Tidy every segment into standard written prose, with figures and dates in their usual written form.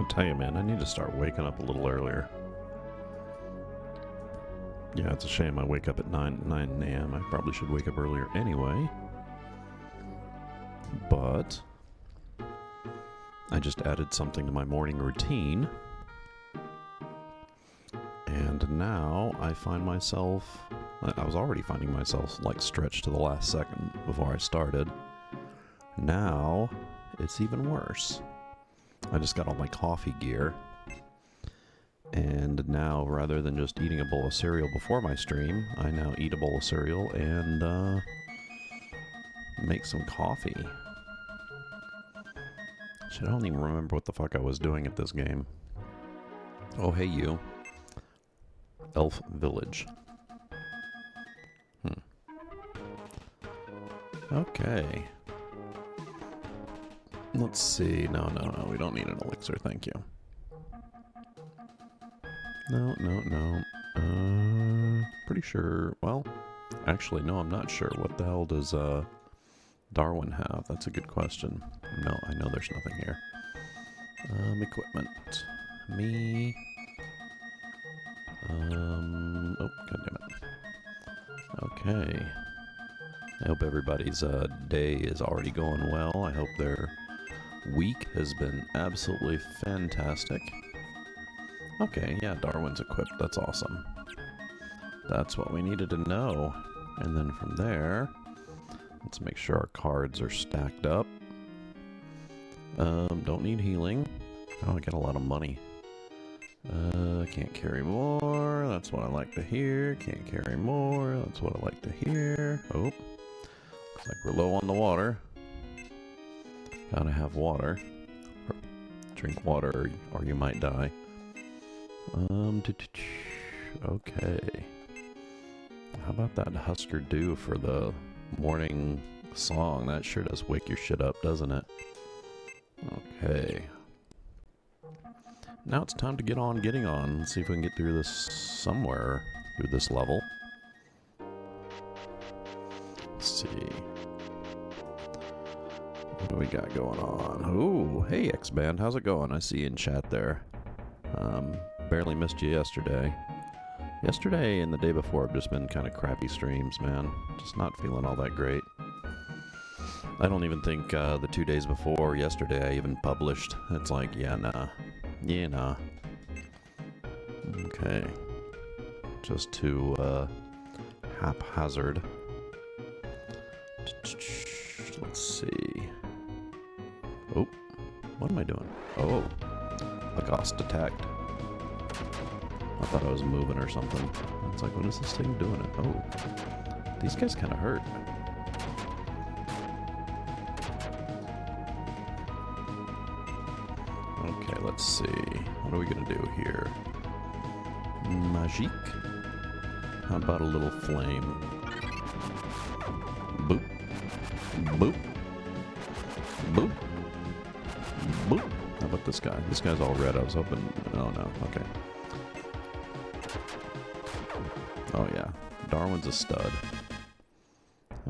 I'll tell you, man, I need to start waking up a little earlier. Yeah, it's a shame I wake up at 9 a.m. I probably should wake up earlier anyway. But I just added something to my morning routine. And now I find myself... I was already finding myself, like, stretched to the last second before I started. Now, it's even worse. I just got all my coffee gear. And now, rather than just eating a bowl of cereal before my stream, I now eat a bowl of cereal and, make some coffee. Shit, I don't even remember what the fuck I was doing at this game. Oh, hey, you. Elf Village. Okay. Let's see. No, we don't need an elixir, thank you. No. Pretty sure... Well, actually, no, I'm not sure. What the hell does, Darwin have? That's a good question. No, I know there's nothing here. Equipment. Me... oh, goddammit. Okay. I hope everybody's day is already going well. I hope their week has been absolutely fantastic. Okay, yeah, Darwin's equipped. That's awesome. That's what we needed to know. And then from there, let's make sure our cards are stacked up. Don't need healing. Oh, I got a lot of money. Can't carry more. That's what I like to hear. Can't carry more. That's what I like to hear. Oh, looks like we're low on the water. Gotta have water. Or drink water or you might die. Okay. How about that Husker Du for the morning song? That sure does wake your shit up, doesn't it? Okay. Now it's time to get on getting on. Let's see if we can get through this somewhere through this level. Let's see. What do we got going on? Ooh, hey X-Band, how's it going? I see you in chat there. Barely missed you yesterday. Yesterday and the day before have just been kind of crappy streams, man. Just not feeling all that great. I don't even think the 2 days before yesterday I even published. It's like, yeah, nah. Yeah, nah. Okay. Just too haphazard. Let's see. Oh, what am I doing? Oh, a ghost attacked. I thought I was moving or something. It's like, what is this thing doing? Oh, these guys kind of hurt. Okay, let's see. What are we gonna do here? Magique? How about a little flame? Boop. Boop. Boop. Boop. How about this guy? This guy's all red. I was hoping... Oh, no. Okay. Oh, yeah. Darwin's a stud.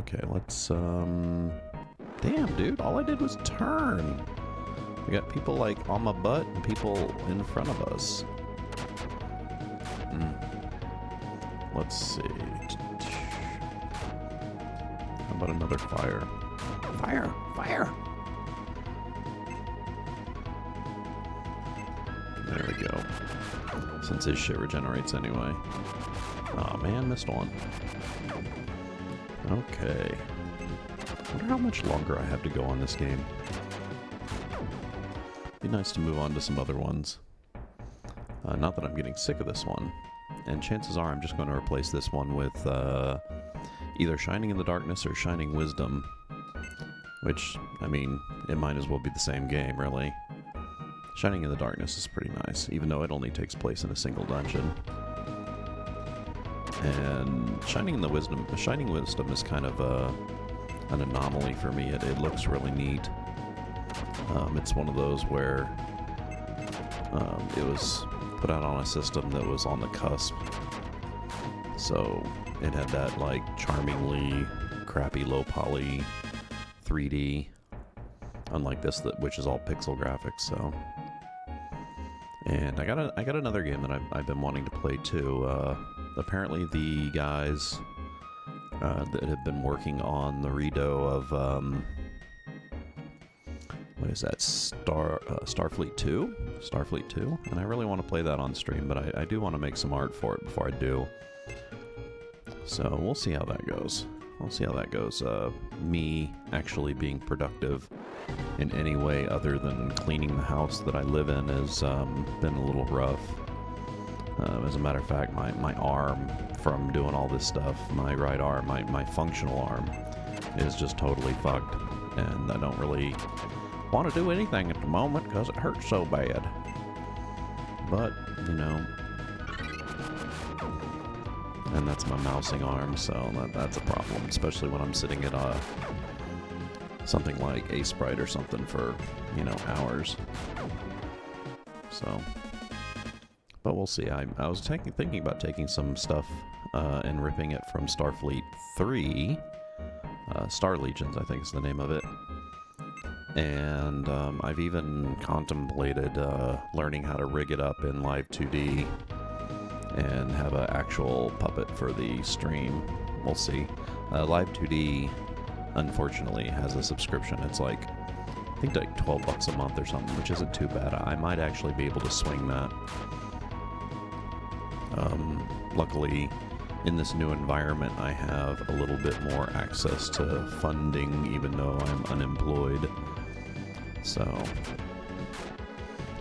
Okay, let's, Damn, dude. All I did was turn. We got people, like, on my butt and people in front of us. Let's see. How about another fire? Fire! Fire! There we go. Since his shit regenerates anyway. Aw, man, missed one. Okay. I wonder how much longer I have to go on this game. Be nice to move on to some other ones. Not that I'm getting sick of this one. And chances are I'm just going to replace this one with either Shining in the Darkness or Shining Wisdom. Which, I mean, it might as well be the same game, really. Shining in the Darkness is pretty nice, even though it only takes place in a single dungeon. And Shining Wisdom is kind of an anomaly for me. It looks really neat. It's one of those where it was put out on a system that was on the cusp. So it had that, like, charmingly crappy low poly 3D, unlike this, which is all pixel graphics. So And I got another game that I've been wanting to play too. Apparently the guys that have been working on the redo of what is that, Starfleet 2? Starfleet 2? And I really want to play that on stream, but I do want to make some art for it before I do. So we'll see how that goes. We'll see how that goes. Me actually being productive in any way other than cleaning the house that I live in has been a little rough. As a matter of fact, my arm from doing all this stuff, my right arm, my functional arm, is just totally fucked. And I don't really want to do anything at the moment because it hurts so bad. But, you know, and that's my mousing arm, so that's a problem, especially when I'm sitting at something like a Sprite or something for, you know, hours. So, but we'll see. I was thinking about taking some stuff and ripping it from Starfleet 3, Star Legions, I think is the name of it. And I've even contemplated learning how to rig it up in Live 2D and have an actual puppet for the stream. We'll see. Live 2D, unfortunately, has a subscription. It's like, I think like $12 a month or something, which isn't too bad. I might actually be able to swing that. Luckily, in this new environment, I have a little bit more access to funding, even though I'm unemployed. So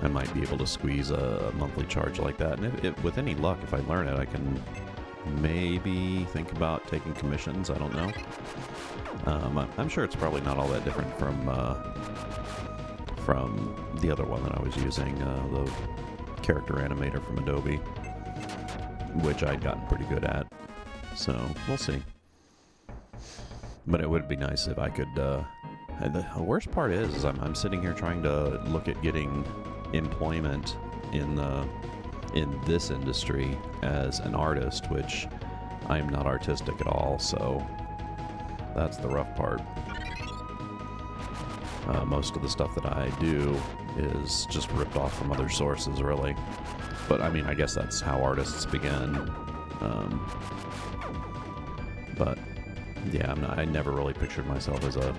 I might be able to squeeze a monthly charge like that. And with any luck, if I learn it, I can maybe think about taking commissions. I don't know. I'm sure it's probably not all that different from the other one that I was using, the character animator from Adobe, which I'd gotten pretty good at. So we'll see. But it would be nice if I could. The worst part is I'm sitting here trying to look at getting employment in this industry as an artist, which I am not artistic at all, so that's the rough part. Most of the stuff that I do is just ripped off from other sources, really. But I mean, I guess that's how artists begin. But yeah, I never really pictured myself as a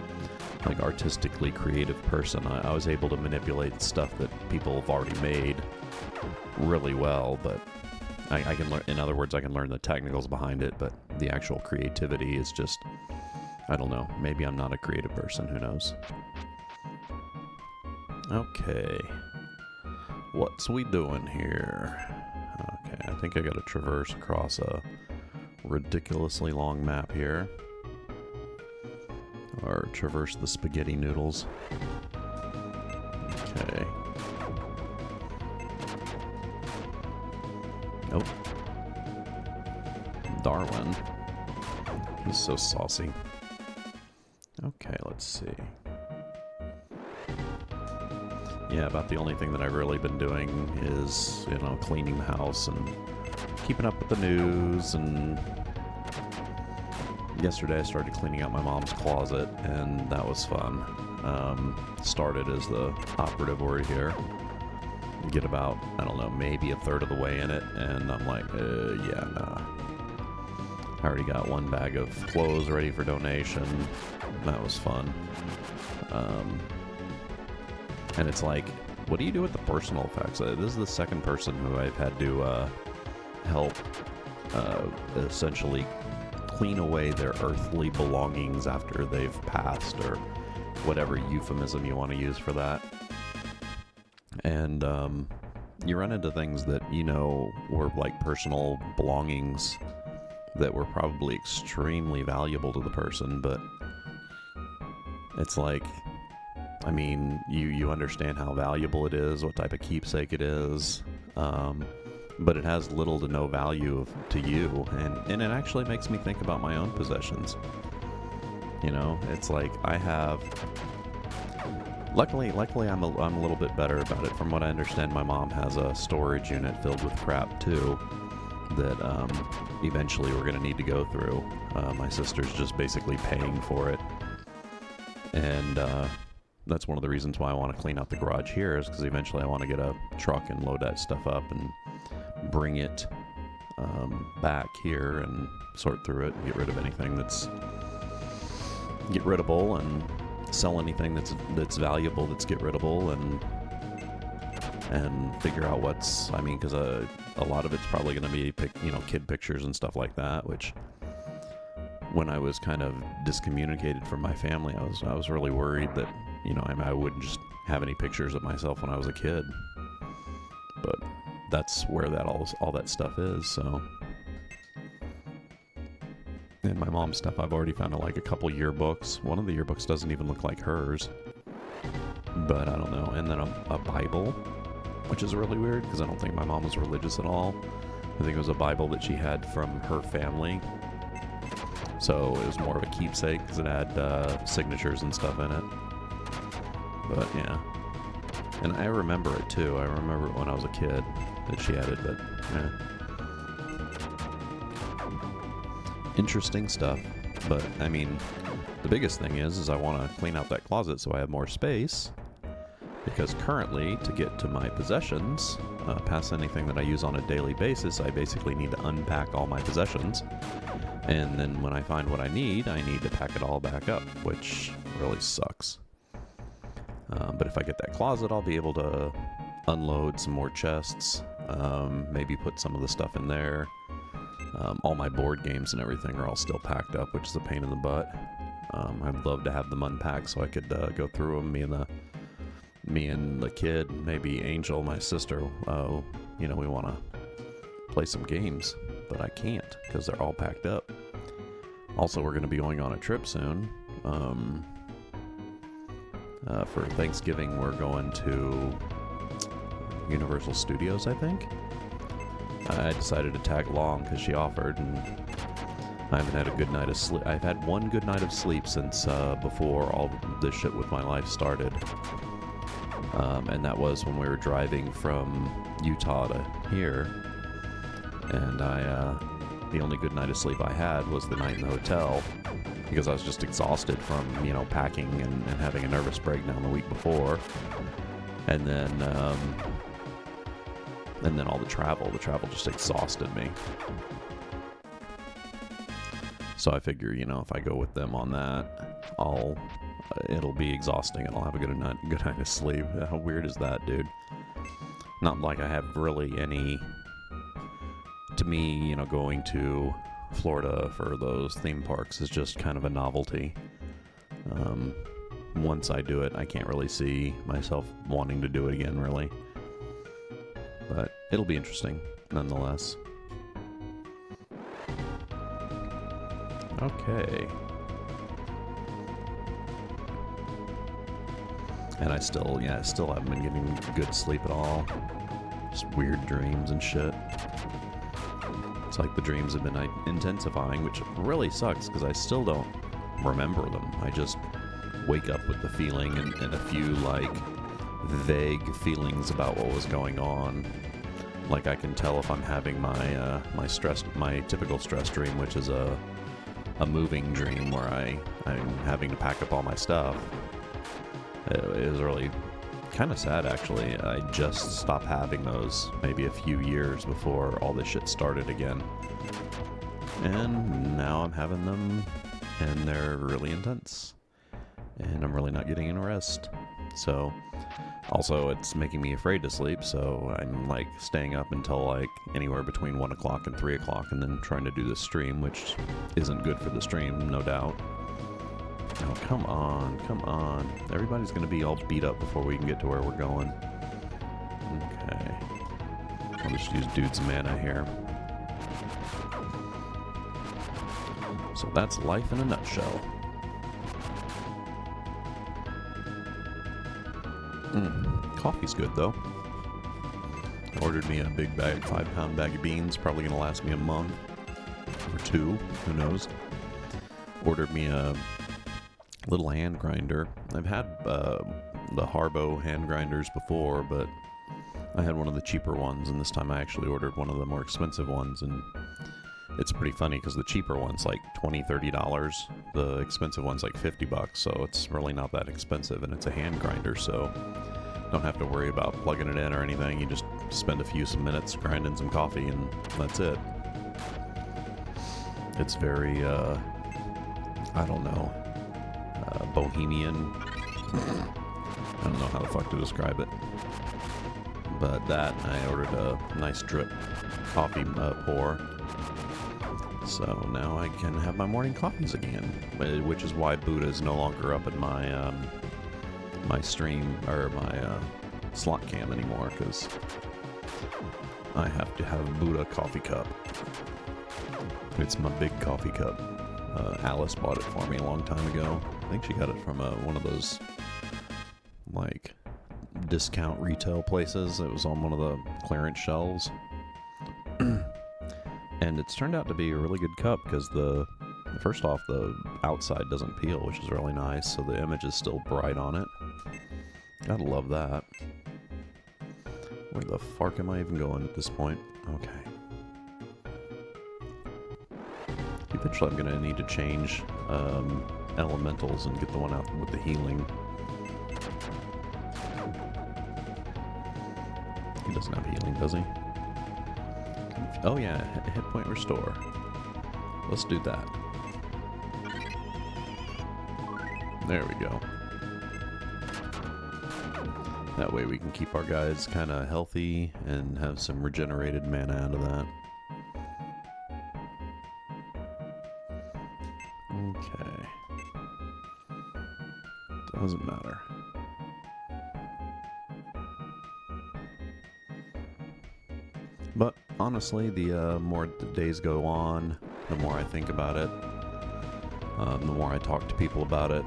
artistically creative person. I was able to manipulate stuff that people have already made really well, but I can learn. In other words, I can learn the technicals behind it, but the actual creativity is just, I don't know. Maybe I'm not a creative person. Who knows? Okay, what's we doing here? Okay, I think I got to traverse across a ridiculously long map here. Or traverse the spaghetti noodles. Okay. Nope. Darwin. He's so saucy. Okay, let's see. Yeah, about the only thing that I've really been doing is, you know, cleaning the house and keeping up with the news. And yesterday I started cleaning out my mom's closet, and that was fun. Started as the operative word here. Get about, I don't know, maybe a third of the way in it, and I'm like, yeah, nah. I already got one bag of clothes ready for donation. That was fun. And it's like, what do you do with the personal effects? This is the second person who I've had to help essentially clean away their earthly belongings after they've passed, or whatever euphemism you want to use for that. And you run into things that, you know, were like personal belongings that were probably extremely valuable to the person, but it's like, I mean, you understand how valuable it is, what type of keepsake it is, but it has little to no value to you, and it actually makes me think about my own possessions. You know, it's like I have. Luckily, I'm a little bit better about it. From what I understand, my mom has a storage unit filled with crap too, that eventually we're going to need to go through. My sister's just basically paying for it, and that's one of the reasons why I want to clean out the garage here, is because eventually I want to get a truck and load that stuff up and bring it back here and sort through it and get rid of anything that's get riddable and sell anything that's valuable that's get riddable and figure out what's, I mean, because a lot of it's probably going to be kid pictures and stuff like that, which when I was kind of discommunicated from my family, I was really worried that I wouldn't just have any pictures of myself when I was a kid, but that's where that all that stuff is. So, and my mom's stuff, I've already found like a couple yearbooks. One of the yearbooks doesn't even look like hers, but I don't know. And then a Bible, which is really weird because I don't think my mom was religious at all. I think it was a Bible that she had from her family. So it was more of a keepsake because it had signatures and stuff in it. But yeah. And I remember it too. I remember it when I was a kid that she had it, but yeah. Interesting stuff. But I mean, the biggest thing is I want to clean out that closet so I have more space. Because currently, to get to my possessions, past anything that I use on a daily basis, I basically need to unpack all my possessions. And then when I find what I need to pack it all back up, which really sucks. But if I get that closet, I'll be able to unload some more chests, maybe put some of the stuff in there. All my board games and everything are all still packed up, which is a pain in the butt. I'd love to have them unpacked so I could go through them, me and the kid, maybe Angel, my sister, we want to play some games, but I can't because they're all packed up. Also, we're going to be going on a trip soon. For Thanksgiving, we're going to Universal Studios, I think. I decided to tag along because she offered, and I haven't had a good night of sleep. I've had one good night of sleep since before all this shit with my life started. And that was when we were driving from Utah to here. And the only good night of sleep I had was the night in the hotel, because I was just exhausted from, packing and having a nervous breakdown the week before. And then all the travel just exhausted me. So I figure, if I go with them on that, it'll be exhausting and I'll have a good night of sleep. How weird is that, dude? Not like I have really any, to me, going to Florida for those theme parks is just kind of a novelty. Once I do it, I can't really see myself wanting to do it again, really. But it'll be interesting, nonetheless. Okay. And I still haven't been getting good sleep at all. Just weird dreams and shit. It's like the dreams have been intensifying, which really sucks because I still don't remember them. I just wake up with the feeling and a few vague feelings about what was going on. Like I can tell if I'm having my typical stress dream, which is a moving dream where I'm having to pack up all my stuff. It was really kind of sad, actually. I just stopped having those maybe a few years before all this shit started again. And now I'm having them, and they're really intense. And I'm really not getting any rest. So, also, it's making me afraid to sleep, so I'm, staying up until, anywhere between 1 o'clock and 3 o'clock, and then trying to do the stream, which isn't good for the stream, no doubt. Oh, come on. Everybody's going to be all beat up before we can get to where we're going. Okay. I'll just use Dude's Mana here. So that's life in a nutshell. Coffee's good, though. I ordered me a big bag, 5-pound bag of beans. Probably going to last me a month. Or 2. Who knows? Ordered me a little hand grinder. I've had the Harbo hand grinders before, but I had one of the cheaper ones, and this time I actually ordered one of the more expensive ones, and it's pretty funny because the cheaper one's like $20-$30. The expensive one's like $50, so it's really not that expensive, and it's a hand grinder, so don't have to worry about plugging it in or anything. You just spend a few minutes grinding some coffee, and that's it. It's very, I don't know, bohemian. I don't know how the fuck to describe it. But that, I ordered a nice drip coffee pour. So now I can have my morning coffees again, which is why Buddha is no longer up in my my stream or my slot cam anymore, because I have to have Buddha coffee cup. It's my big coffee cup. Alice bought it for me a long time ago. I think she got it from one of those like discount retail places. It was on one of the clearance shelves. And it's turned out to be a really good cup because first off, the outside doesn't peel, which is really nice, so the image is still bright on it. Gotta love that. Where the fuck am I even going at this point? Okay. Eventually I'm gonna need to change elementals and get the one out with the healing. He doesn't have healing, does he? Oh yeah, hit point restore. Let's do that. There we go. That way we can keep our guys kind of healthy and have some regenerated mana out of that. Okay. Doesn't matter. But honestly, the more the days go on, the more I think about it, the more I talk to people about it,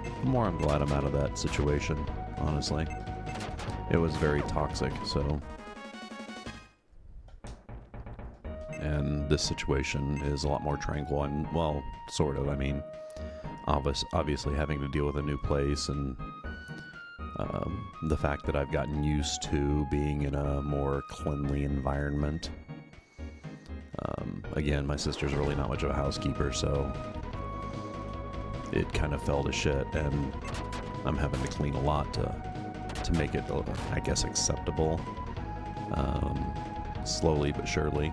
the more I'm glad I'm out of that situation, honestly. It was very toxic, so... And this situation is a lot more tranquil. Well, sort of, I mean, obviously having to deal with a new place and the fact that I've gotten used to being in a more cleanly environment. Again, my sister's really not much of a housekeeper, so it kind of fell to shit, and I'm having to clean a lot to make it, I guess, acceptable. Slowly but surely.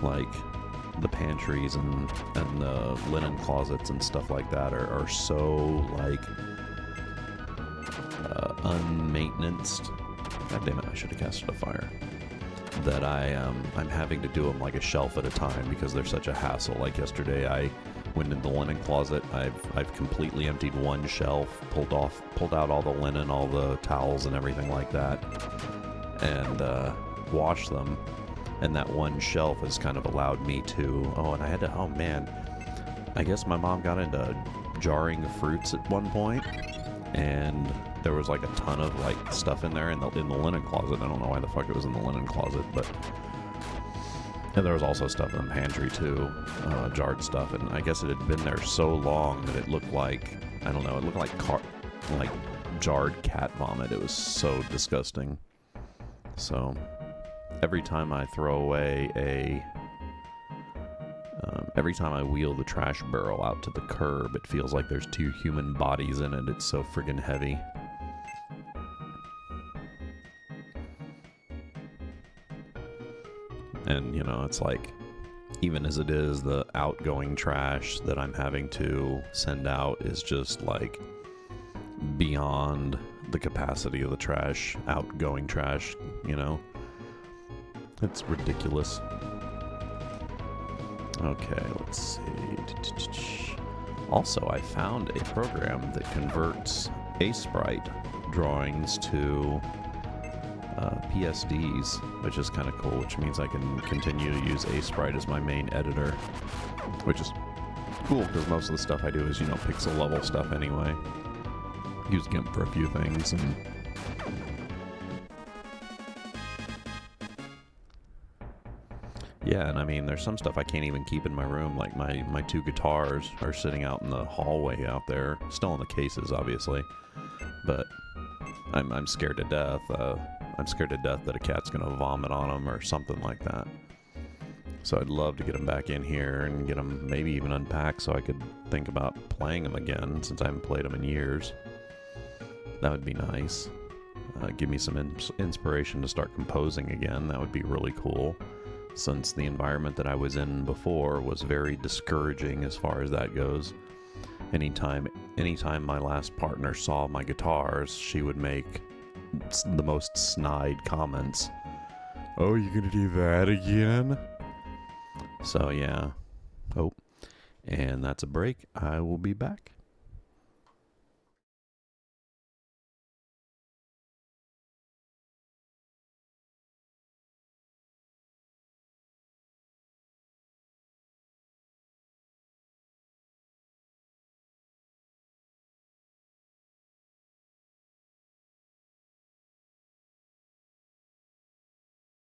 Like, the pantries and the linen closets and stuff like that are so, like, unmaintenanced. God damn it, I should have casted a fire. That I'm having to do them like a shelf at a time because they're such a hassle. Like yesterday, I went in the linen closet. I've completely emptied one shelf, pulled out all the linen, all the towels and everything like that, and washed them. And that one shelf has kind of allowed me to... Oh, and I had to... Oh, man. I guess my mom got into jarring fruits at one point, and there was like a ton of like stuff in there in the linen closet. I don't know why the fuck it was in the linen closet, but... And there was also stuff in the pantry, too. Jarred stuff, and I guess it had been there so long that it looked like... I don't know, it looked like jarred cat vomit. It was so disgusting. So... Every time I throw away every time I wheel the trash barrel out to the curb, it feels like there's 2 human bodies in it. It's so friggin' heavy. And, you know, it's like, even as it is, the outgoing trash that I'm having to send out is just, like, beyond the capacity of the trash, outgoing trash, you know? It's ridiculous. Okay, let's see. Also, I found a program that converts A-Sprite drawings to PSDs, which is kind of cool, which means I can continue to use A-Sprite as my main editor, which is cool because most of the stuff I do is, you know, pixel level stuff anyway. Use GIMP for a few things, and yeah, and I mean, there's some stuff I can't even keep in my room, like my 2 guitars are sitting out in the hallway out there, still in the cases, obviously, but I'm scared to death. I'm scared to death that a cat's gonna vomit on them or something like that. So I'd love to get them back in here and get them maybe even unpacked so I could think about playing them again since I haven't played them in years. That would be nice. Give me some inspiration to start composing again. That would be really cool, since the environment that I was in before was very discouraging as far as that goes. Anytime my last partner saw my guitars, she would make the most snide comments. Oh, you gonna do that again? So yeah. Oh, and that's a break. I will be back.